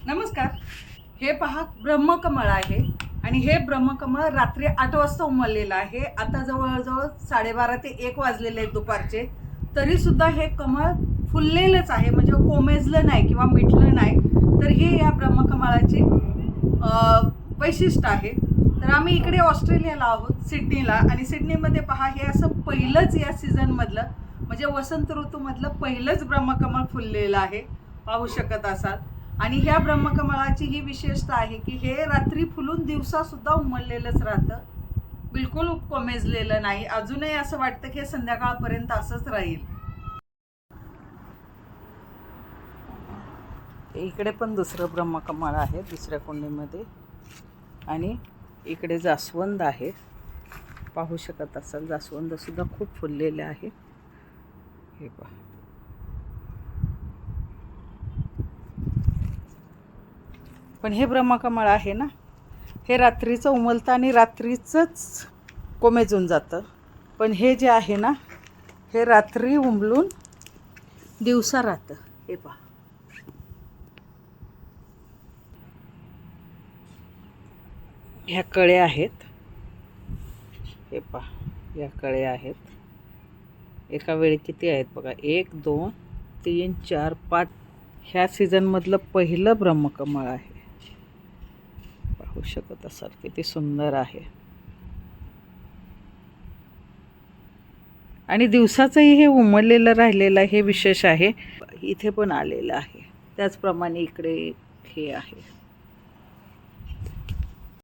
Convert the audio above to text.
नमस्कार. हे पहा ब्रह्मकमळ आहे आणि हे ब्रह्मकमळ रात्री 8 वाजता उमललेलं आहे. आता जवळजवळ 12:30 ते 1 वाजलेले आहेत दुपारचे. तरीसुद्धा हे कमळ फुललेलंच आहे, म्हणजे कोमेजलं नाही किंवा मिटलं नाही. तर हे या ब्रह्मकमळाचे वैशिष्ट्य आहे. तर आम्ही इकडे ऑस्ट्रेलियाला आहोत, सिडनीला, आणि सिडनीमध्ये पहा हे असं पहिलंच या सीझनमधलं, म्हणजे वसंत ऋतूमधलं पहिलंच ब्रह्मकमळ फुललेलं आहे, पाहू शकत असाल. आणि ह्या ब्रह्मकमळाची ही विशेषता आहे की हे रात्री फुलून दिवसासुद्धा उमललेलंच राहतं, बिलकुल कोमेजलेलं नाही. अजूनही असं वाटतं की हे संध्याकाळपर्यंत असंच राहील. इकडे पण दुसरं ब्रह्मकमळ आहे दुसऱ्या कुंडीमध्ये, आणि इकडे जास्वंद आहे, पाहू शकत असाल. जास्वंद सुद्धा खूप फुललेले आहे. हे पहा, पण हे ब्रह्मकमळ आहे ना, हे रात्रीचं उमलतं आणि रात्रीचंच कोमेजून जातं. पण हे जे आहे ना, हे रात्री उमलून दिवसा राहतं. हे पहा, ह्या कळ्या आहेत. हे पहा, या कळ्या आहेत. एका वेळी किती आहेत बघा, 1 2 3 4 5. ह्या सीझनमधलं पहिलं ब्रह्मकमळ आहे, पाहू शकत असाल किती सुंदर आहे. आणि दिवसाचंही हे उमललेलं राहिलेलं हे विशेष आहे. इथे पण आलेलं आहे. त्याचप्रमाणे इकडे हे आहे.